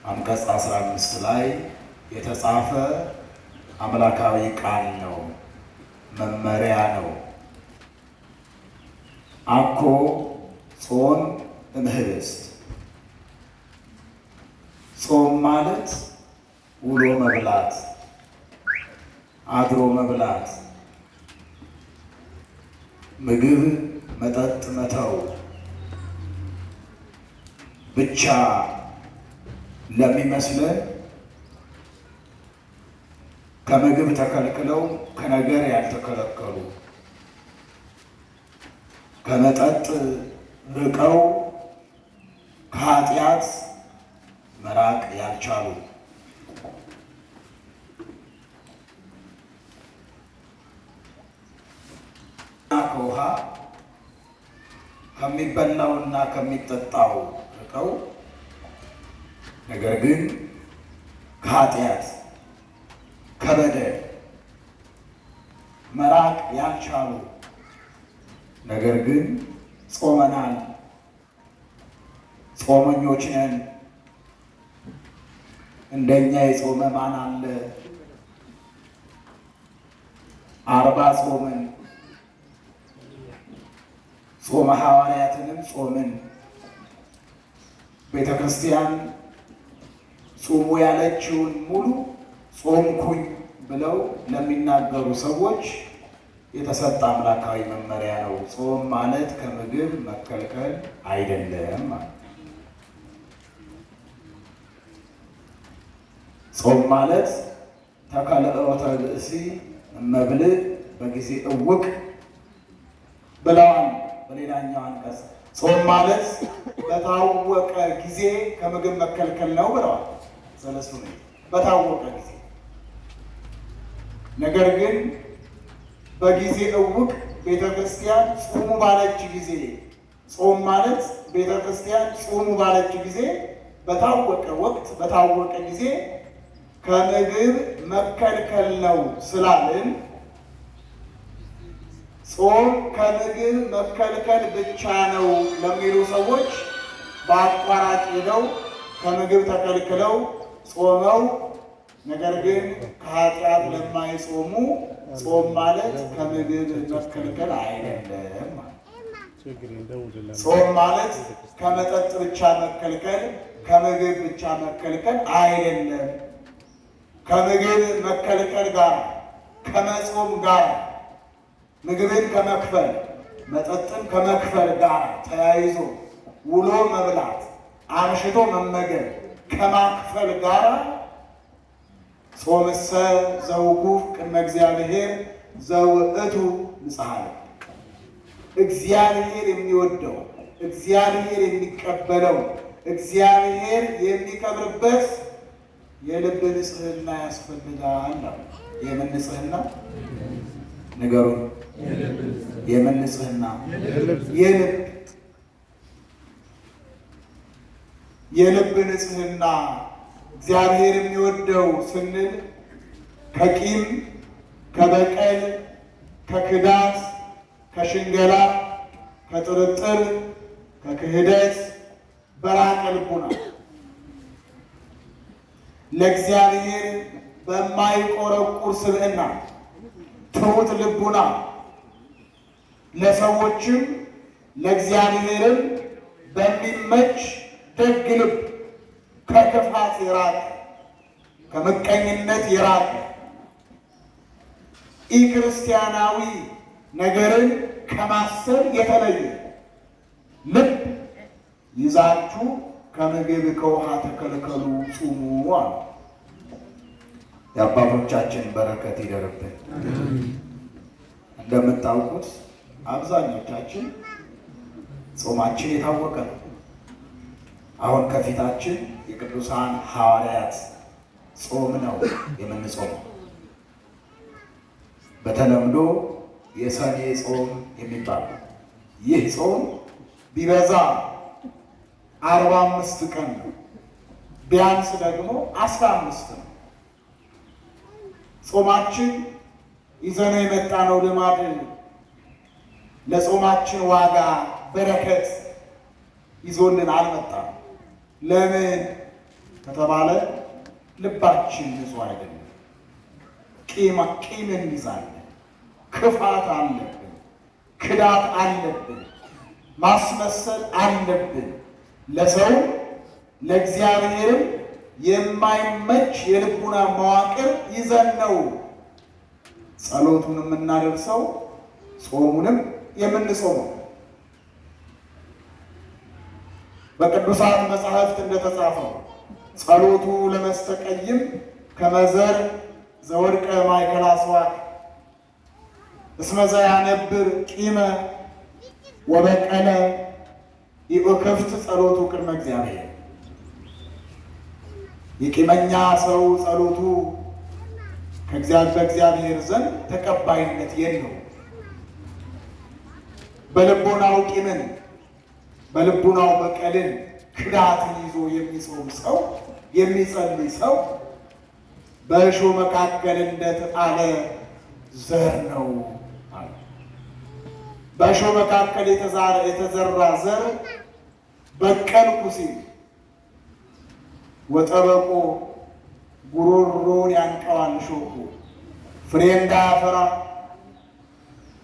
አንቀጽ 15 ላይ የተጻፈ አምላካዊ ቃል ነው፣ መመሪያ ነው። አኮ ጾም እምህብስት። ጾም ማለት ውሎ መብላት፣ አድሮ መብላት፣ ምግብ መጠጥ መተው ብቻ ለሚመስለን ከምግብ ተከልክለው ከነገር ያልተከለከሉ ከመጠጥ ርቀው ከኃጢአት መራቅ ያልቻሉ ከውሃ ከሚበላውና ከሚጠጣው ርቀው ነገር ግን ከኃጢአት ከበደል መራቅ ያልቻሉ ነገር ግን ጾመናል፣ ጾመኞች ነን፣ እንደኛ የጾመ ማን አለ? 40 ጾምን፣ ጾመ ሐዋርያትንም ጾምን፣ ቤተ ክርስቲያን ጾሙ ያለችውን ሙሉ ጾምኩኝ ብለው ለሚናገሩ ሰዎች የተሰጠ አምላካዊ መመሪያ ነው። ጾም ማለት ከምግብ መከልከል አይደለም ማለት። ጾም ማለት ተከልኦተ ብእሲ እመብልዕ በጊዜ እውቅ ብለዋል በሌላኛው አንቀጽ። ጾም ማለት በታወቀ ጊዜ ከምግብ መከልከል ነው ብለዋል ሰለስቱ ምዕት። በታወቀ ጊዜ ነገር ግን በጊዜ እውቅ ቤተ ክርስቲያን ጾሙ ባለች ጊዜ፣ ጾም ማለት ቤተ ክርስቲያን ጾሙ ባለች ጊዜ በታወቀ ወቅት በታወቀ ጊዜ ከምግብ መከልከል ነው ስላልን ጾም ከምግብ መከልከል ብቻ ነው ለሚሉ ሰዎች በአቋራጭ ሄደው ከምግብ ተከልክለው ጾመው ነገር ግን ከኃጢአት ለማይጾሙ ጾም ማለት ከምግብ መከልከል አይደለም ማለት። ጾም ማለት ከመጠጥ ብቻ መከልከል፣ ከምግብ ብቻ መከልከል አይደለም። ከምግብ መከልከል ጋር ከመጾም ጋር ምግብን ከመክፈል መጠጥን ከመክፈል ጋር ተያይዞ ውሎ መብላት አምሽቶ መመገብ ከማክፈል ጋር ጾምሰ ዘውኩፍ ቅድመ እግዚአብሔር ዘውእቱ ንጽሐ እግዚአብሔር የሚወደው እግዚአብሔር የሚቀበለው እግዚአብሔር የሚከብርበት የልብ ንጽሕና ያስፈልጋል። የምን ንጽሕና ንገሩኝ? የምን ንጽሕና? የልብ ንጽሕና እግዚአብሔር የሚወደው ስንል ከቂም፣ ከበቀል፣ ከክዳት፣ ከሽንገላ፣ ከጥርጥር፣ ከክህደት በራቀ ልቡና ለእግዚአብሔር በማይቆረቁር ስብዕና ትሑት ልቡና ለሰዎችም ለእግዚአብሔርም በሚመች ደግ ልብ ከክፋት የራቀ ከምቀኝነት የራቀ ኢክርስቲያናዊ ነገርን ከማሰብ የተለየ ልብ ይዛችሁ ከምግብ ከውሃ ተከልከሉ፣ ጹሙ አሉ። የአባቶቻችን በረከት ይደርብን። እንደምታውቁት አብዛኞቻችን ጾማችን የታወቀ ነው። አሁን ከፊታችን የቅዱሳን ሐዋርያት ጾም ነው የምንጾመው። በተለምዶ የሰኔ ጾም የሚባለው ይህ ጾም ቢበዛ 45 ቀን ነው፣ ቢያንስ ደግሞ 15 ነው። ጾማችን ይዘነው የመጣነው ልማድ ለጾማችን ዋጋ በረከት ይዞልን አልመጣም። ለምን? ከተባለ ልባችን ንጹሕ አይደለም። ቂም እንይዛለን፣ ክፋት አለብን፣ ክዳት አለብን፣ ማስመሰል አለብን። ለሰው ለእግዚአብሔርም የማይመች የልቡና መዋቅር ይዘን ነው ጸሎቱን የምናደርሰው ጾሙንም የምንጾመው። በቅዱሳት መጻሕፍት እንደተጻፈው ጸሎቱ ለመስተቀይም ከመዘር ዘወድቀ ማእከለ አስዋክ እስመ ዘያነብር ቂመ ወበቀለ ኢኡክፍት ጸሎቱ ቅድመ እግዚአብሔር። የቂመኛ ሰው ጸሎቱ በእግዚአብሔር ዘንድ ተቀባይነት የለው። በልቦናው ቂምን በልቡናው በቀልን ክዳትን ይዞ የሚጾም ሰው የሚጸልይ ሰው በእሾህ መካከል እንደተጣለ ዘር ነው። በእሾህ መካከል የተዘራ ዘር በቀልኩ ሲል ወጠበቆ ጉሮሮን ያንቀዋል። እሾሁ ፍሬ እንዳያፈራ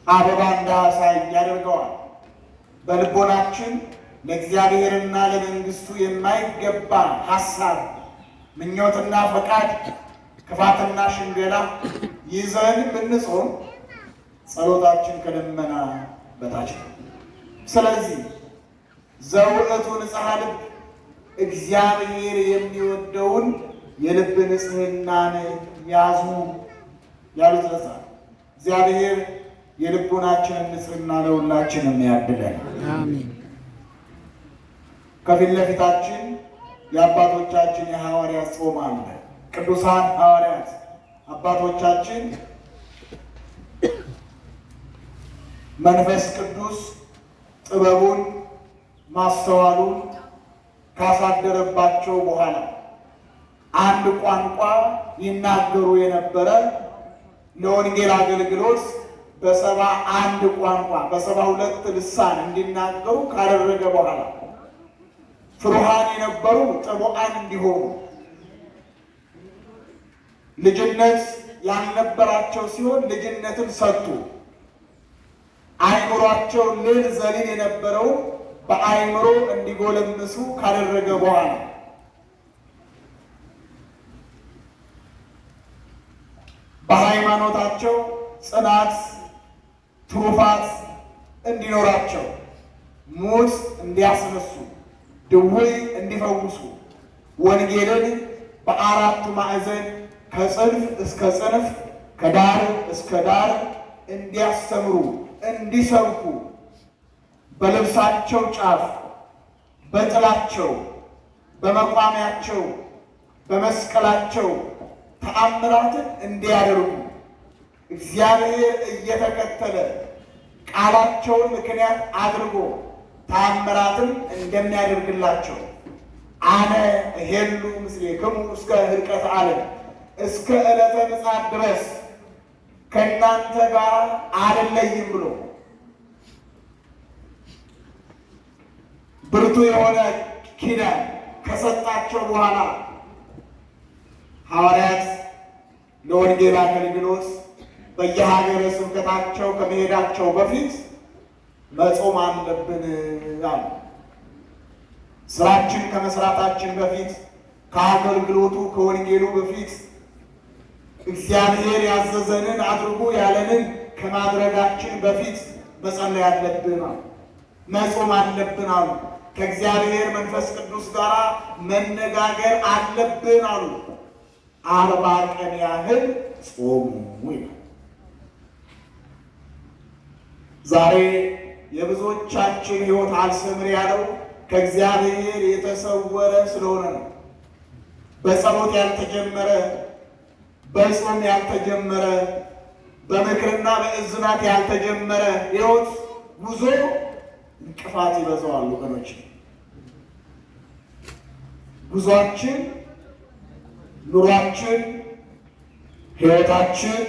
አበባ እንዳያሳይ ያደርገዋል። በልቦናችን ለእግዚአብሔርና ለመንግሥቱ የማይገባ ሐሳብ፣ ምኞትና ፈቃድ፣ ክፋትና ሽንገላ ይዘን ብንጾም ጸሎታችን ከደመና በታች ነው። ስለዚህ ዘውዕቱ ንጽሐ ልብ እግዚአብሔር የሚወደውን የልብ ንጽሕናን ያዙ ያሉት ለዛ እግዚአብሔር የልቡናችንን ንጽሕና ለሁላችንም ያድለን። አሜን። ከፊት ለፊታችን የአባቶቻችን የሐዋርያት ጾም አለ። ቅዱሳን ሐዋርያት አባቶቻችን መንፈስ ቅዱስ ጥበቡን ማስተዋሉን ካሳደረባቸው በኋላ አንድ ቋንቋ ይናገሩ የነበረ ለወንጌል አገልግሎት በ71 ቋንቋ በ72 ልሳን እንዲናገሩ ካደረገ በኋላ ፍሩሃን የነበሩ ጥቡዓን እንዲሆኑ ልጅነት ያልነበራቸው ሲሆን ልጅነትን ሰጡ። አእምሯቸው ልል ዘሊል የነበረው በአእምሮ እንዲጎለምሱ ካደረገ በኋላ በሃይማኖታቸው ጽናት ትሩፋት እንዲኖራቸው ሙት እንዲያስነሱ ድውይ እንዲፈውሱ ወንጌልን በአራቱ ማዕዘን ከጽንፍ እስከ ጽንፍ ከዳር እስከ ዳር እንዲያስተምሩ እንዲሰብኩ በልብሳቸው ጫፍ በጥላቸው በመቋሚያቸው በመስቀላቸው ተአምራትን እንዲያደርጉ እግዚአብሔር እየተከተለ ቃላቸውን ምክንያት አድርጎ ተአምራትን እንደሚያደርግላቸው አነ እሄሉ ምስሌክሙ እስከ ህልቀተ ዓለም እስከ ዕለተ ምጽአት ድረስ ከእናንተ ጋር አልለይም ብሎ ብርቱ የሆነ ኪዳን ከሰጣቸው በኋላ ሐዋርያት ለወንጌል አገልግሎት በየሀገረ ስብከታቸው ከመሄዳቸው በፊት መጾም አለብን አሉ። ስራችን ከመስራታችን በፊት ከአገልግሎቱ ከወንጌሉ በፊት እግዚአብሔር ያዘዘንን አድርጉ ያለንን ከማድረጋችን በፊት መጸለይ አለብን አሉ። መጾም አለብን አሉ። ከእግዚአብሔር መንፈስ ቅዱስ ጋር መነጋገር አለብን አሉ። 40 ቀን ያህል ጾሙ ይላል። ዛሬ የብዙዎቻችን ሕይወት አልሰምር ያለው ከእግዚአብሔር የተሰወረ ስለሆነ ነው። በጸሎት ያልተጀመረ፣ በጾም ያልተጀመረ፣ በምክርና በእዝናት ያልተጀመረ ሕይወት ጉዞ እንቅፋት ይበዛዋል። ወገኖች ጉዟችን፣ ኑሯችን፣ ሕይወታችን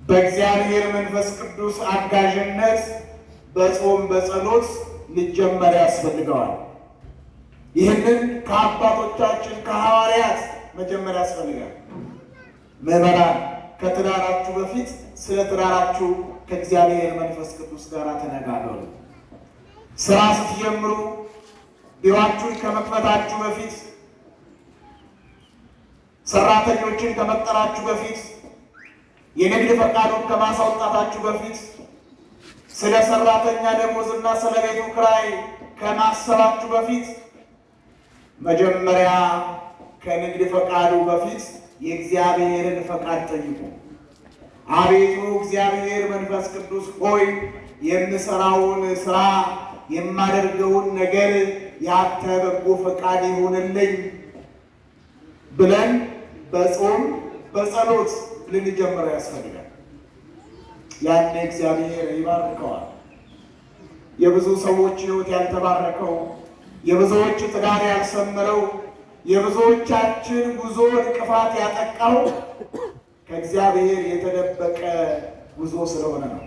በእግዚአብሔር መንፈስ ቅዱስ አጋዥነት በጾም በጸሎት ሊጀመር ያስፈልገዋል። ይህንን ከአባቶቻችን ከሐዋርያት መጀመሪያ ያስፈልጋል። ምዕመናን ከትዳራችሁ በፊት ስለ ትዳራችሁ ከእግዚአብሔር መንፈስ ቅዱስ ጋር ተነጋገሩ። ስራ ስትጀምሩ ቢሮአችሁን ከመክፈታችሁ በፊት ሰራተኞችን ከመቅጠራችሁ በፊት የንግድ ፈቃዱን ከማሳወጣታችሁ በፊት ስለ ሰራተኛ ደሞዝና ስለ ቤቱ ክራይ ከማሰባችሁ በፊት መጀመሪያ ከንግድ ፈቃዱ በፊት የእግዚአብሔርን ፈቃድ ጠይቁ። አቤቱ እግዚአብሔር መንፈስ ቅዱስ ሆይ የምሰራውን ስራ የማደርገውን ነገር ያንተ በጎ ፈቃድ ይሁንልኝ ብለን በጾም በጸሎት ልንጀምረው ያስፈልጋል። ያኔ እግዚአብሔር ይባርከዋል። የብዙ ሰዎች ሕይወት ያልተባረከው፣ የብዙዎች ትዳር ያልሰመረው፣ የብዙዎቻችን ጉዞ እንቅፋት ያጠቃው ከእግዚአብሔር የተደበቀ ጉዞ ስለሆነ ነው።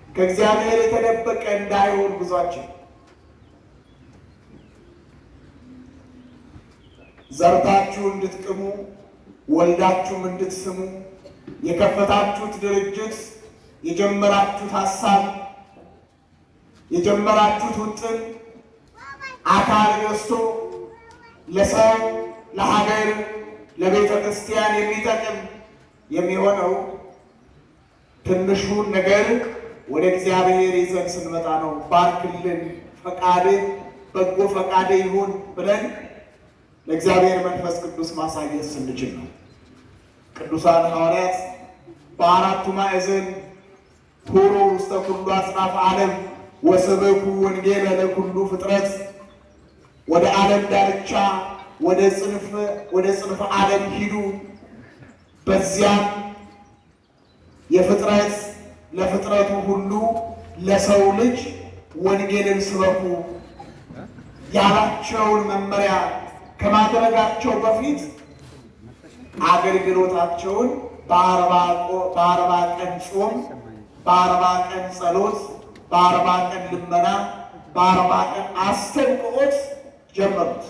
ከእግዚአብሔር የተደበቀ እንዳይሆን ጉዟችን ዘርታችሁ እንድትቅሙ ወልዳችሁም እንድትስሙ የከፈታችሁት ድርጅት የጀመራችሁት ሀሳብ የጀመራችሁት ውጥን አካል ገዝቶ ለሰው ለሀገር ለቤተ ክርስቲያን የሚጠቅም የሚሆነው ትንሹን ነገር ወደ እግዚአብሔር ይዘን ስንመጣ ነው። ባርክልን፣ ፈቃድህ በጎ ፈቃድ ይሁን ብለን ለእግዚአብሔር መንፈስ ቅዱስ ማሳየት ስንችል ነው። ቅዱሳን ሐዋርያት በአራቱ ማዕዘን ሁሩ ውስተ ኩሉ አጽናፈ ዓለም ወስበኩ ወንጌለ ለኩሉ ፍጥረት፣ ወደ ዓለም ዳርቻ ወደ ጽንፈ ዓለም ሂዱ፣ በዚያም የፍጥረት ለፍጥረቱ ሁሉ ለሰው ልጅ ወንጌልን ስበኩ ያላቸውን መመሪያ ከማድረጋቸው በፊት አገልግሎታቸውን በአርባ ቀን ጾም፣ በአርባ ቀን ጸሎት፣ በአርባ ቀን ልመና፣ በአርባ ቀን አስተንቅዖት ጀመሩት።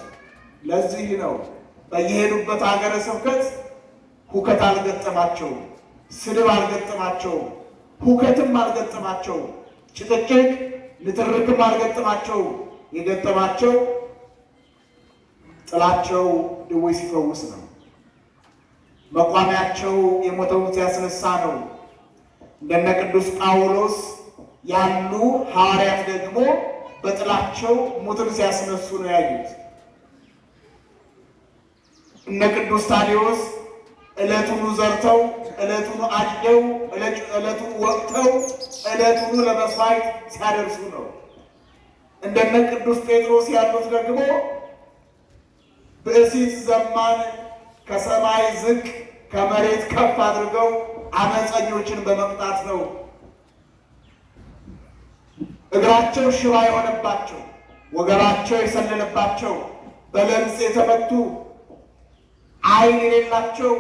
ለዚህ ነው በየሄዱበት ሀገረ ስብከት ሁከት አልገጠማቸውም፣ ስድብ አልገጠማቸውም፣ ሁከትም አልገጠማቸውም፣ ጭቅጭቅ ንትርክም አልገጠማቸውም። የገጠማቸው ጥላቸው ድዌ ሲፈውስ ነው። መቋሚያቸው የሞተውን ሲያስነሳ ነው። እንደነ ቅዱስ ጳውሎስ ያሉ ሐዋርያት ደግሞ በጥላቸው ሞትን ሲያስነሱ ነው ያዩት። እነ ቅዱስ ታዲዮስ ዕለቱኑ ዘርተው ዕለቱኑ አጭደው ዕለቱኑ ወቅተው ዕለቱኑ ለመስዋዕት ሲያደርሱ ነው። እንደነ ቅዱስ ጴጥሮስ ያሉት ደግሞ ብእሲት ዘማን ከሰማይ ዝቅ ከመሬት ከፍ አድርገው አመፀኞችን በመቅጣት ነው። እግራቸው ሽባ የሆነባቸው፣ ወገባቸው የሰለለባቸው፣ በለምጽ የተመቱ፣ ዓይን የሌላቸው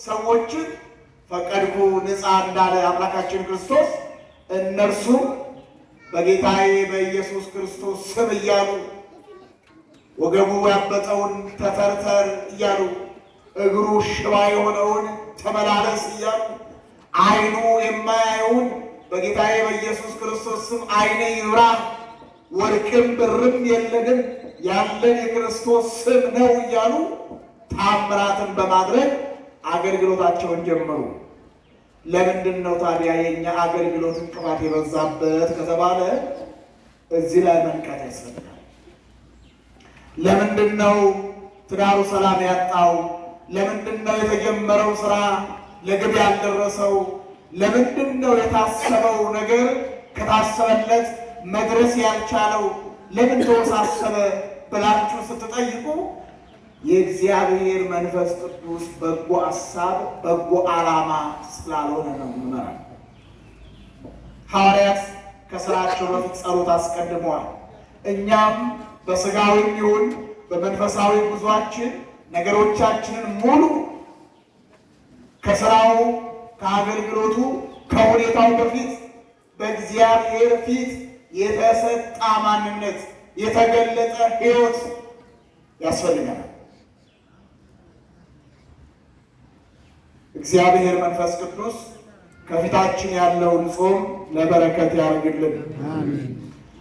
ሰዎችን ፈቀድኩ ንጻ እንዳለ አምላካችን ክርስቶስ እነርሱም በጌታዬ በኢየሱስ ክርስቶስ ስም እያሉ ወገቡ ያበጠውን ተተርተር እያሉ እግሩ ሽባ የሆነውን ተመላለስ እያሉ ዓይኑ የማያየውን በጌታዬ በኢየሱስ ክርስቶስ ስም ዓይኔ ይብራ፣ ወርቅም ብርም የለንም ያለን የክርስቶስ ስም ነው እያሉ ታምራትን በማድረግ አገልግሎታቸውን ጀመሩ። ለምንድን ነው ታዲያ የኛ አገልግሎት እንቅፋት የበዛበት ከተባለ እዚህ ላይ መንቃት ያስፈልጋል። ለምንድን ነው ትዳሩ ሰላም ያጣው? ለምንድን ነው የተጀመረው ስራ ለግብ ያልደረሰው? ለምንድን ነው የታሰበው ነገር ከታሰበለት መድረስ ያልቻለው? ለምን ተወሳሰበ ብላችሁ ስትጠይቁ የእግዚአብሔር መንፈስ ቅዱስ በጎ ሐሳብ በጎ ዓላማ ስላልሆነ ነው። ምመራል ሐዋርያት ከስራቸው በፊት ጸሎት አስቀድመዋል። እኛም በስጋዊም ይሁን በመንፈሳዊ ጉዟችን ነገሮቻችንን ሙሉ ከስራው ከአገልግሎቱ ከሁኔታው በፊት በእግዚአብሔር ፊት የተሰጣ ማንነት የተገለጠ ሕይወት ያስፈልገናል። እግዚአብሔር መንፈስ ቅዱስ ከፊታችን ያለውን ጾም ለበረከት ያርግልን።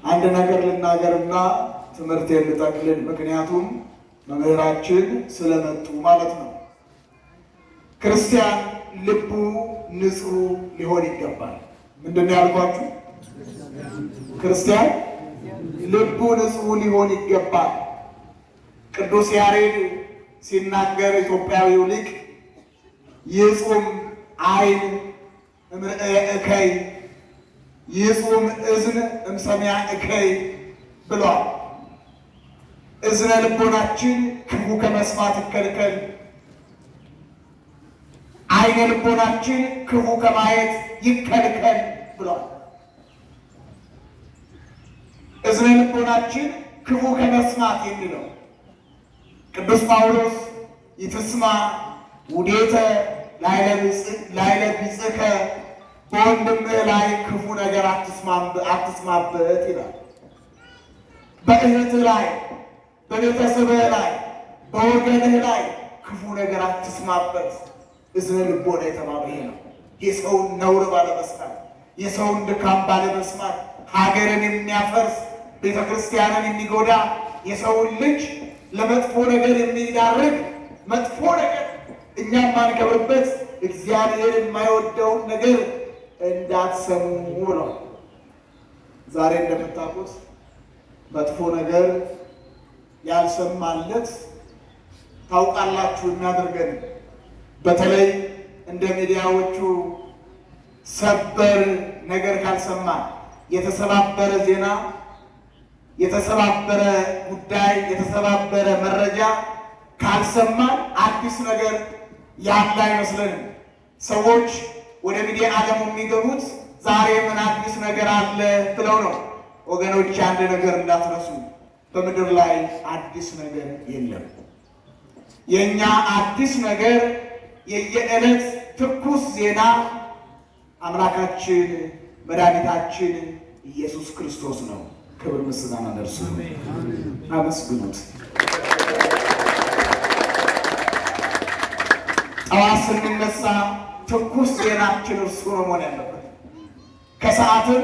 አንድ ነገር ልናገርና ትምህርት ልጠቅልል፣ ምክንያቱም መምህራችን ስለመጡ ማለት ነው። ክርስቲያን ልቡ ንጹሕ ሊሆን ይገባል። ምንድን ነው ያልኳችሁ? ክርስቲያን ልቡ ንጹሕ ሊሆን ይገባል። ቅዱስ ያሬድ ሲናገር ኢትዮጵያዊው ሊቅ ይጹም ዓይን እምርአየ እከይ ይጹም እዝን እምሰሚዐ እከይ ብሏል። እዝነ ልቦናችን ክፉ ከመስማት ይከልከል፣ ዓይነ ልቦናችን ክፉ ከማየት ይከልከል ብሏል። እዝነ ልቦናችን ክፉ ከመስማት የሚለው ቅዱስ ጳውሎስ ይትስማ ውዴተ ላዕለ ቢጽሕከ በወንድምህ ላይ ክፉ ነገር አትስማበት ይላል። በእህትህ ላይ፣ በቤተሰብህ ላይ፣ በወገንህ ላይ ክፉ ነገር አትስማበት። እዝነ ልቦና የተባለ ይሄ ነው። የሰውን ነውር ባለመስማት፣ የሰውን ድካም ባለመስማት፣ ሀገርን የሚያፈርስ ቤተ ክርስቲያንን የሚጎዳ የሰውን ልጅ ለመጥፎ ነገር የሚዳርግ መጥፎ ነገር እኛም ማንከብርበት እግዚአብሔር የማይወደውን ነገር እንዳትሰሙ ብሏል። ዛሬ እንደምታውቁት መጥፎ ነገር ያልሰማለት ታውቃላችሁ የሚያደርገን በተለይ እንደ ሚዲያዎቹ ሰበር ነገር ካልሰማን፣ የተሰባበረ ዜና፣ የተሰባበረ ጉዳይ፣ የተሰባበረ መረጃ ካልሰማን አዲስ ነገር ያለ አይመስለንም። ሰዎች ወደ ሚዲያ ዓለም የሚገቡት ዛሬ ምን አዲስ ነገር አለ ብለው ነው። ወገኖች አንድ ነገር እንዳትረሱ፣ በምድር ላይ አዲስ ነገር የለም። የኛ አዲስ ነገር የየዕለት ትኩስ ዜና አምላካችን መድኃኒታችን ኢየሱስ ክርስቶስ ነው። ክብር ምስጋና ለእርሱ። አመስግኑት። ጠዋት ስንነሳ ትኩስ ዜናችን እርሱ ነው መሆን ያለበት። ከሰዓትም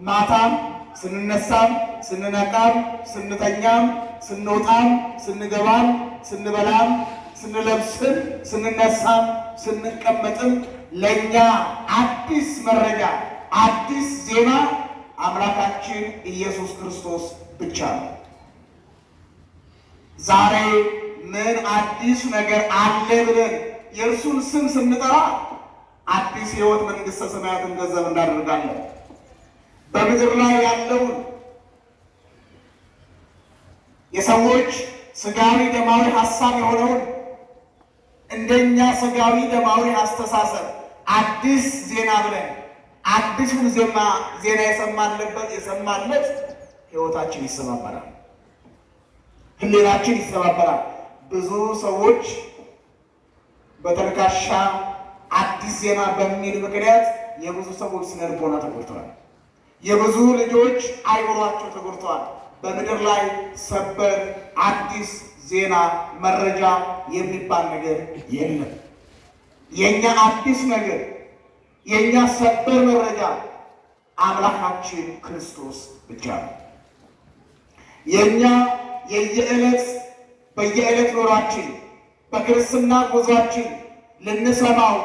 ማታም ስንነሳም ስንነቃም ስንተኛም ስንወጣም ስንገባም ስንበላም ስንለብስም ስንነሳም ስንቀመጥም ለእኛ አዲስ መረጃ አዲስ ዜና አምላካችን ኢየሱስ ክርስቶስ ብቻ ነው። ዛሬ ምን አዲስ ነገር አለ ብለን የእርሱን ስም ስንጠራ አዲስ ሕይወት መንግሥተ ሰማያትን ገንዘብ እናደርጋለን። በምድር ላይ ያለውን የሰዎች ስጋዊ ደማዊ ሀሳብ የሆነውን እንደኛ ስጋዊ ደማዊ አስተሳሰብ አዲስ ዜና ብለን አዲሱን ዜና የሰማንበት ሕይወታችን ይሰባበራል፣ ሕሊናችን ይሰባበራል። ብዙ ሰዎች በተልካሻ አዲስ ዜና በሚል ምክንያት የብዙ ሰዎች ስነ ልቦና ተጎድተዋል። የብዙ ልጆች አይምሯቸው ተጎድተዋል። በምድር ላይ ሰበር አዲስ ዜና መረጃ የሚባል ነገር የለም። የኛ አዲስ ነገር የኛ ሰበር መረጃ አምላካችን ክርስቶስ ብቻ ነው። የኛ በየዕለት ኖሯችን በክርስትና ጉዟችን ልንሰማው፣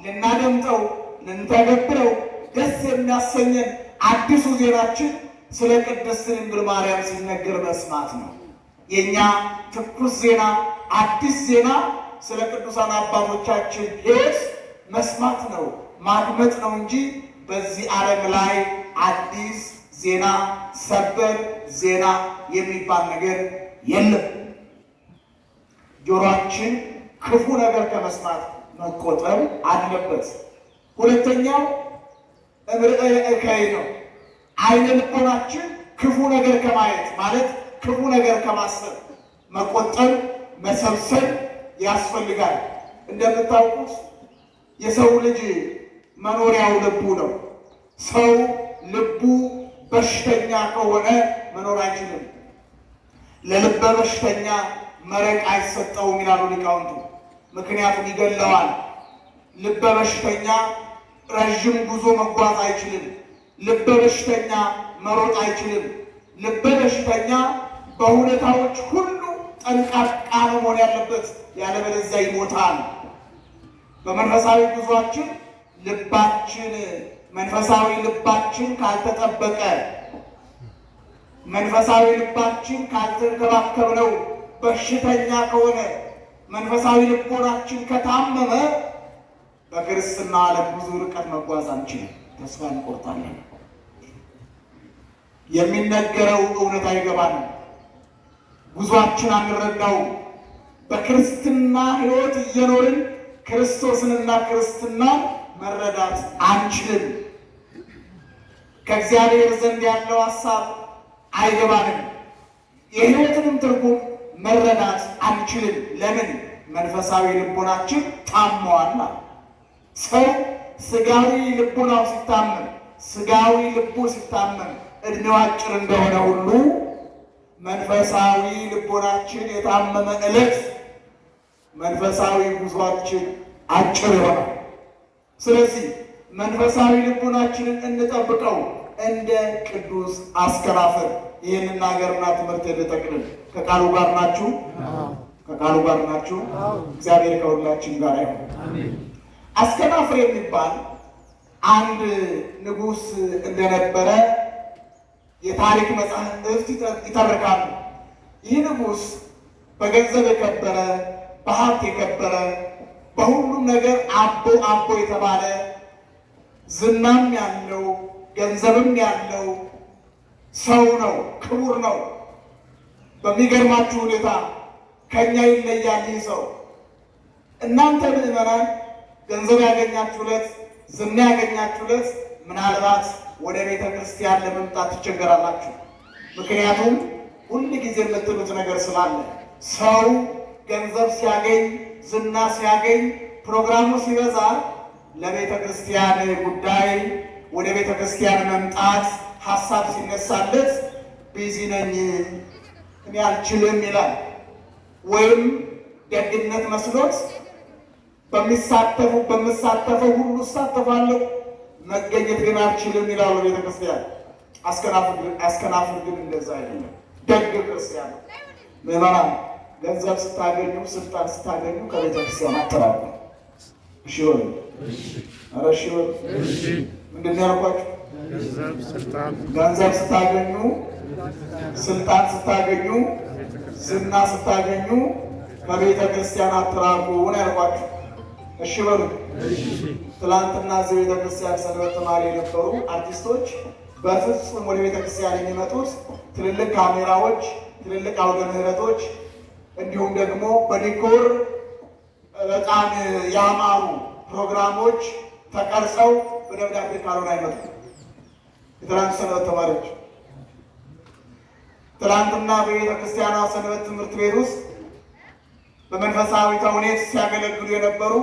ልናደምጠው፣ ልንተገብረው ደስ የሚያሰኘን አዲሱ ዜናችን ስለ ቅድስት ድንግል ማርያም ሲነገር መስማት ነው። የኛ ትኩስ ዜና አዲስ ዜና ስለ ቅዱሳን አባቶቻችን ሕይወት መስማት ነው፣ ማድመጥ ነው እንጂ በዚህ ዓለም ላይ አዲስ ዜና ሰበር ዜና የሚባል ነገር የለም። ጆሮአችን ክፉ ነገር ከመስማት መቆጠብ አለበት። ሁለተኛው እምርአየ እከይ ነው። ዓይነ ልቦናችን ክፉ ነገር ከማየት ማለት ክፉ ነገር ከማሰብ መቆጠብ መሰብሰብ ያስፈልጋል። እንደምታውቁት የሰው ልጅ መኖሪያው ልቡ ነው። ሰው ልቡ በሽተኛ ከሆነ መኖር አይችልም። ለልበ በሽተኛ መረቅ አይሰጠውም ይላሉ ሊቃውንቱ። ምክንያቱም ይገለዋል። ልበ በሽተኛ ረዥም ጉዞ መጓዝ አይችልም። ልበ በሽተኛ መሮጥ አይችልም። ልበ በሽተኛ በሁኔታዎች ሁሉ ጠንቃቃ ነው መሆን ያለበት፣ ያለበለዚያ ይሞታል። በመንፈሳዊ ጉዟችን መንፈሳዊ ልባችን ካልተጠበቀ፣ መንፈሳዊ ልባችን ካልተንከባከብነው፣ በሽተኛ ከሆነ፣ መንፈሳዊ ልቦናችን ከታመመ በክርስትና ዓለም ብዙ ርቀት መጓዝ አንችልም። ተስፋ እንቆርጣለን። የሚነገረው እውነት አይገባንም። ጉዟችን አንረዳውም። በክርስትና ሕይወት እየኖርን ክርስቶስንና ክርስትናን መረዳት አንችልም። ከእግዚአብሔር ዘንድ ያለው ሐሳብ አይገባንም። የሕይወትንም ትርጉም መረዳት አንችልም። ለምን? መንፈሳዊ ልቦናችን ታሟልና። ሰው ስጋዊ ልቦናው ሲታመም፣ ስጋዊ ልቡ ሲታመም እድሜው አጭር እንደሆነ ሁሉ መንፈሳዊ ልቦናችን የታመመ ዕለት መንፈሳዊ ጉዟችን አጭር ይሆናል። ስለዚህ መንፈሳዊ ልቦናችንን እንጠብቀው። እንደ ቅዱስ አስከናፍር ይህን እናገርና ትምህርት እንጠቅልል። ከቃሉ ጋር ናችሁ? ከቃሉ ጋር ናችሁ? እግዚአብሔር ከሁላችን ጋር ይሁን። አስከናፍር የሚባል አንድ ንጉሥ እንደነበረ የታሪክ መጻሕፍት ይተርካሉ። ይህ ንጉሥ በገንዘብ የከበረ፣ በሀብት የከበረ፣ በሁሉም ነገር አቦ የተባለ ዝናም ያለው ገንዘብም ያለው ሰው ነው። ክቡር ነው። በሚገርማችሁ ሁኔታ ከኛ ይለያል ይህ ሰው። እናንተ ምዕመናን ገንዘብ ያገኛችሁለት፣ ዝና ያገኛችሁለት ምናልባት ወደ ቤተ ክርስቲያን ለመምጣት ትቸገራላችሁ። ምክንያቱም ሁል ጊዜ የምትሉት ነገር ስላለ ሰው ገንዘብ ሲያገኝ፣ ዝና ሲያገኝ፣ ፕሮግራሙ ሲበዛ ለቤተ ክርስቲያን ጉዳይ ወደ ቤተ ክርስቲያን መምጣት ሀሳብ ሲነሳለት ቢዚ ነኝ፣ እኔ አልችልም ይላል። ወይም ደግነት መስሎት በምሳተፈው ሁሉ እሳተፋለሁ፣ መገኘት ግን አልችልም ይላሉ ቤተ ክርስቲያን። አስከናፍር ግን እንደዛ አይደለም። ደግ ክርስቲያን ነው። ምዕመናን ገንዘብ ስታገኙ፣ ስልጣን ስታገኙ ከቤተ ክርስቲያን አትራቁ። እሺ ወይ? ኧረ እሺ ወይ? ምንድን ነው ያልኳችሁ? ገንዘብ ስታገኙ፣ ስልጣን ስታገኙ፣ ዝና ስታገኙ ከቤተ ክርስቲያን አትራቁ ነው ያልኳችሁ። እሺ በሉ። ትላንትና እዚህ ቤተ ክርስቲያን ሰንበት ተማሪ የነበሩ አርቲስቶች በፍጹም ወደ ቤተ ክርስቲያን የሚመጡት ትልልቅ ካሜራዎች፣ ትልልቅ አውደ ምሕረቶች እንዲሁም ደግሞ በዲኮር በጣም ያማሩ ፕሮግራሞች ተቀርጸው በደብዳቤ ካልሆነ አይመጡም። የትላንት ሰንበት ተማሪዎች ትላንትና በቤተ ክርስቲያኗ ሰንበት ትምህርት ቤት ውስጥ በመንፈሳዊ ተውኔት ሲያገለግሉ የነበሩ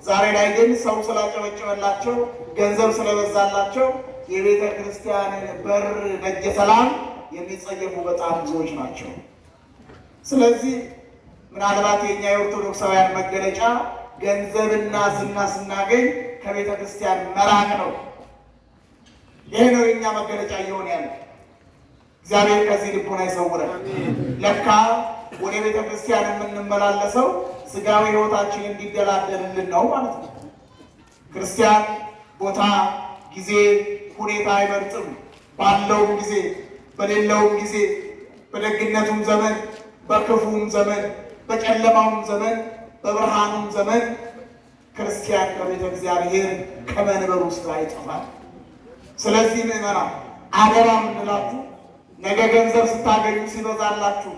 ዛሬ ላይ ግን ሰው ስላጨበጨበላቸው፣ ገንዘብ ስለበዛላቸው የቤተ ክርስቲያንን በር ደጀ ሰላም የሚጸየፉ በጣም ብዙዎች ናቸው። ስለዚህ ምናልባት የኛ የኦርቶዶክሳውያን መገለጫ ገንዘብና ዝና ስናገኝ ከቤተ ክርስቲያን መራቅ ነው። ይሄ ነው የኛ መገለጫ እየሆነ ያለ። እግዚአብሔር ከዚህ ልቦና ይሰውረን። ለካ ወደ ቤተ ክርስቲያን የምንመላለሰው ስጋዊ ሕይወታችን እንዲደላደልልን ነው ማለት ነው። ክርስቲያን ቦታ፣ ጊዜ፣ ሁኔታ አይመርጥም። ባለውም ጊዜ በሌለውም ጊዜ፣ በደግነቱም ዘመን፣ በክፉም ዘመን፣ በጨለማውም ዘመን፣ በብርሃኑም ዘመን ክርስቲያን ከቤተ እግዚአብሔር ከመንበሩ ውስጥ አይጠፋም። ስለዚህ ምዕመናን አደራ የምንላችሁ ነገ ገንዘብ ስታገኙ ሲበዛላችሁ፣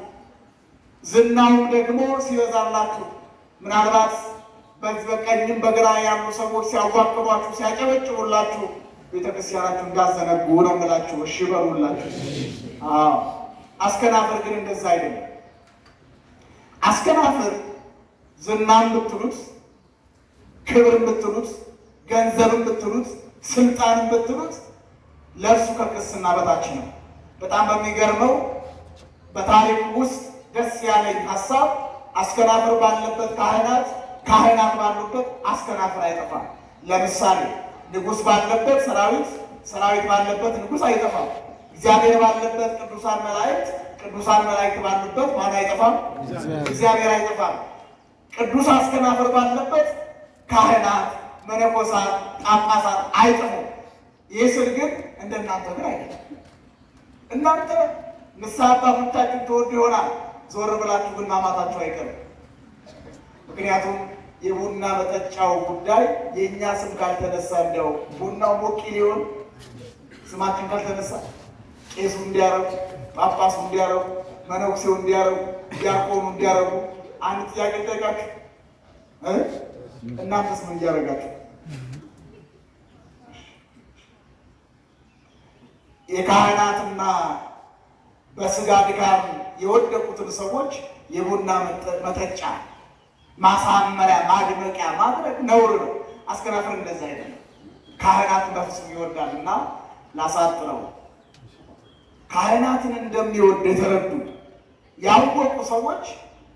ዝናውም ደግሞ ሲበዛላችሁ፣ ምናልባት በቀኝም በግራ ያሉ ሰዎች ሲያዋክቧችሁ፣ ሲያጨበጭቡላችሁ ቤተክርስቲያናችሁ እንዳዘነጉ ነው የምላችሁ። እሺ በሉላችሁ። አስከናፍር ግን እንደዛ አይደለም። አስከናፍር ዝናም ብትሉት፣ ክብርም ብትሉት፣ ገንዘብም ብትሉት፣ ስልጣንም ብትሉት ለእርሱ ከክርስትና በታች ነው። በጣም በሚገርመው በታሪክ ውስጥ ደስ ያለኝ ሀሳብ አስከናፍር ባለበት ካህናት፣ ካህናት ባሉበት አስከናፍር አይጠፋም። ለምሳሌ ንጉሥ ባለበት ሰራዊት፣ ሰራዊት ባለበት ንጉሥ አይጠፋም። እግዚአብሔር ባለበት ቅዱሳን መላእክት፣ ቅዱሳን መላእክት ባሉበት ማን አይጠፋም? እግዚአብሔር አይጠፋም። ቅዱስ አስከናፍር ባለበት ካህናት፣ መነኮሳት፣ ጳጳሳት አይጠፉም። ይህ ስል ግን እንደናንተ ግን አይደለም። እናንተ ንስሐ አባቶቻችን ትወዱ ይሆናል። ዞር ብላችሁ ግን ማማታችሁ አይቀርም። ምክንያቱም የቡና መጠጫው ጉዳይ የእኛ ስም ካልተነሳ እንዲያው ቡናው ሞቅ ሊሆን ስማችን ካልተነሳ ቄሱ እንዲያረጉ፣ ጳጳሱ እንዲያረጉ፣ መነኩሴው እንዲያረጉ፣ ዲያቆኑ እንዲያረጉ አንድ ጥያቄ ጠይቃችሁ እናንተስ ምን እያደረጋችሁ? የካህናትና በስጋ ድካም የወደቁትን ሰዎች የቡና መጠጫ ማሳመሪያ ማድመቂያ ማድረግ ነውር ነው። አስከናፍር እንደዛ አይደለም። ካህናትን በፍጹም ይወዳል እና ላሳጥረው ካህናትን እንደሚወድ የተረዱ ያወቁ ሰዎች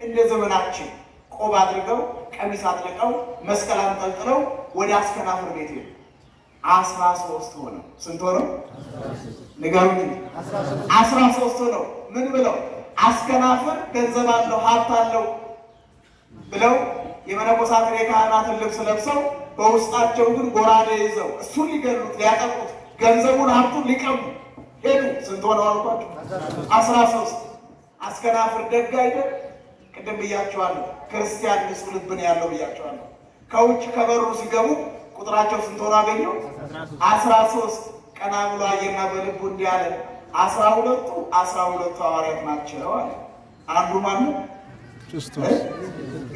እንደ ዘመናችን ቆብ አድርገው ቀሚስ አጥልቀው መስቀል አንጠልጥለው ወደ አስከናፍር ቤት ሄዱ። 13 ሆነው ስንት ሆነው ንገሩኝ? 13 ሆነው ምን ብለው? አስከናፍር ገንዘብ አለው ሀብት አለው ብለው የመነኮሳትን የካህናትን ልብስ ለብሰው በውስጣቸው ግን ጎራዴ ይዘው እሱን ሊገሉት ሊያጠቁት ገንዘቡን ሀብቱን ሊቀሙ ሄዱ። ስንት ሆነው አልኳቸው? 13 አስከናፍር ደግ አይደል? ቅድም ብያቸዋለሁ። ክርስቲያን ንጹሕ ልብ ነው ያለው ብያቸዋለሁ። ከውጭ ከበሩ ሲገቡ ቁጥራቸው ስንት ሆኖ አገኘው? 13 ቀና ብሎ አየና በልቡ እንዲህ አለ፣ 12 ሐዋርያት ናቸው አለ። አንዱ ማን ነው?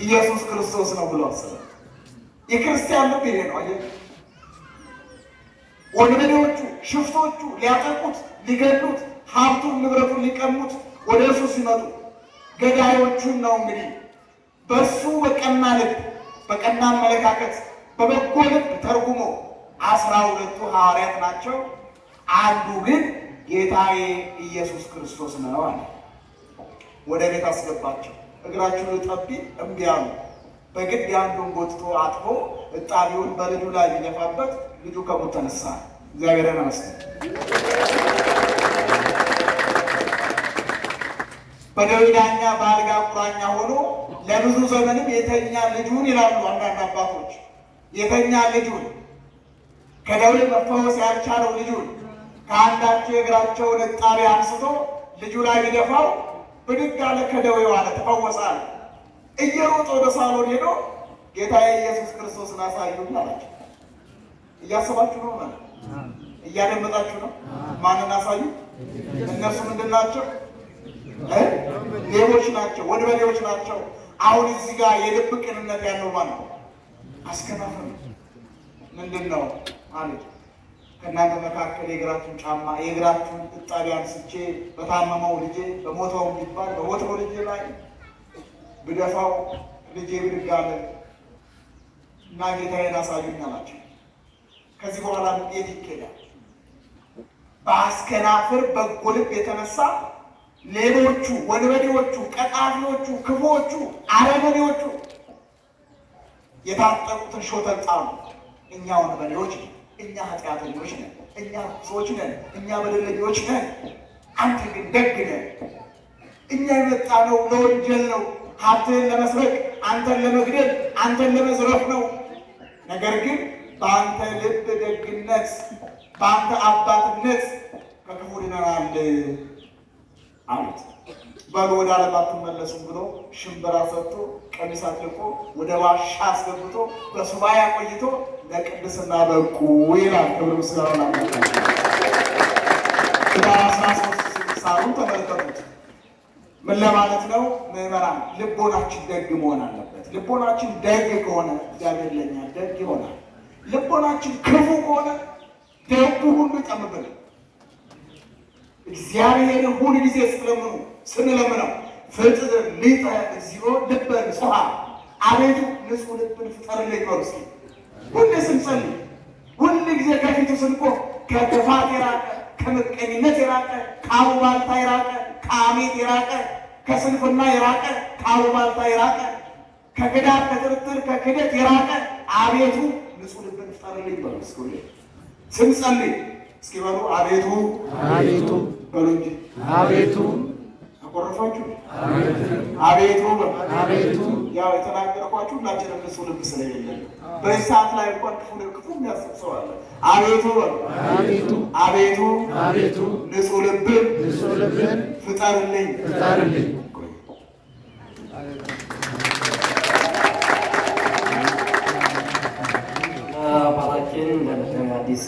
ኢየሱስ ክርስቶስ ነው ብሎ አሰበ። የክርስቲያን ልብ ይሄ ነው። አየህ፣ ወንበዴዎቹ ሽፍቶቹ ሊያጠቁት ሊገሉት ሀብቱን ንብረቱን ሊቀሙት ወደ እሱ ሲመጡ ገዳዮቹን ነው እንግዲህ በሱ በቀና ልብ በቀና አመለካከት በበጎ ልብ ተርጉሞ 12 ሐዋርያት ናቸው፣ አንዱ ግን ጌታዬ ኢየሱስ ክርስቶስ ነው አለ። ወደ ቤት አስገባቸው። እግራቸውን እጠቢ እምቢ አሉ። በግድ የአንዱን ጎትቶ አጥቦ እጣቢውን በልጁ ላይ ቢደፋበት ልጁ ከሞት ተነሳ። እግዚአብሔርን ይመስገን። በደዌ ዳኛ በአልጋ ቁራኛ ሆኖ ለብዙ ዘመንም የተኛ ልጁን ይላሉ አንዳንድ አባቶች፣ የተኛ ልጁን ከደዌ መፈወስ ያልቻለው ልጁን ከአንዳቸው የእግራቸውን እጣቢ አንስቶ ልጁ ላይ ቢደፋው ብድግ አለ፣ ከደዌው አለ፣ ተፈወሰ አለ። እየሮጠ ወደ ሳሎን ሄዶ ጌታዬ ኢየሱስ ክርስቶስን አሳዩኝ አላቸው። እያሰባችሁ ነው ማለት እያደመጣችሁ ነው። ማንን አሳዩ? እነሱ ምንድን ናቸው? ሌቦች ናቸው፣ ወንበዴዎች ናቸው። አሁን እዚህ ጋር የልብ ቅንነት ያለው ማለት ነው አስከናፍር ምንድን ነው ማለት ከእናንተ መካከል የእግራችሁን ጫማ የእግራችሁን እጣቢ አንስቼ በታመመው ልጄ በሞተው የሚባል በሞተው ልጄ ላይ ብደፋው ልጄ ብድግ አለ እና ጌታዬን አሳዩኝ አላቸው። ከዚህ በኋላ የት ይኬዳል? በአስከናፍር በጎ ልብ የተነሳ ሌሎቹ ወንበዴዎቹ፣ ቀጣፊዎቹ፣ ክፉዎቹ፣ አረመኔዎቹ የታጠቁትን ሾተል ጣሉ። እኛ ወንበዴዎች ነን፣ እኛ ኃጢአተኞች ነን፣ እኛ ሰዎች ነን፣ እኛ በደለኞች ነን፣ አንተ ግን ደግ ነህ። እኛ የመጣነው ለወንጀል ነው፣ ሀብትህን ለመስረቅ፣ አንተን ለመግደል፣ አንተን ለመዝረፍ ነው። ነገር ግን በአንተ ልብ ደግነት፣ በአንተ አባትነት ከክፉ ድነናል አሉት። በሉ ወደ ዓለም አትመለሱም ብሎ ሽንበራ ሰጥቶ ቀሚስ አጥልቆ ወደ ዋሻ አስገብቶ በሱባኤ አቆይቶ ለቅድስና በቁ ይላል። ክብር ምስጋና ለአምላካችን። ኅዳር 13 ሳሩን ተመልከቱት። ምን ለማለት ነው? ምዕመናን ልቦናችን ደግ መሆን አለበት። ልቦናችን ደግ ከሆነ እግዚአብሔር ለኛ ደግ ይሆናል። ልቦናችን ክፉ ከሆነ ደጉ ሁሉ ይጠምብናል። እግዚአብሔር ሁል ጊዜ ስለምኑ ስንለምነው ፍጥር ሊጠ እግዚኦ ልበ ንጹሐ፣ አቤቱ ንጹሕ ልብን ፍጠርልኝ በሉ እስኪ። ሁሌ ስንጸልይ ሁል ጊዜ ከፊቱ ስንቆም ከክፋት የራቀ ከምቀኝነት የራቀ ከአሉባልታ የራቀ ከአሜት የራቀ ከስንፍና የራቀ ከአሉባልታ የራቀ ከክዳት ከጥርጥር ከክደት የራቀ አቤቱ ንጹሕ ልብን ፍጠርልኝ በሉ። እስኪ ስንጸልይ እስኪ በሉ አቤቱ አቤቱ በሉ እንጂ አቤቱ አቆረፋችሁ አቤቱ አቤቱ ያው የተናገርኳችሁ ሁላችንም ንጹሕ ልብ ስለሌለን በዚህ ሰዓት ላይ እንኳን ክፉ የሚያስብ ሰው አለ። አቤቱ አቤቱ አቤቱ አቤቱ ንጹሕ ልብን ፍጠርልኝ አባታችን እንደምታዩ አዲስ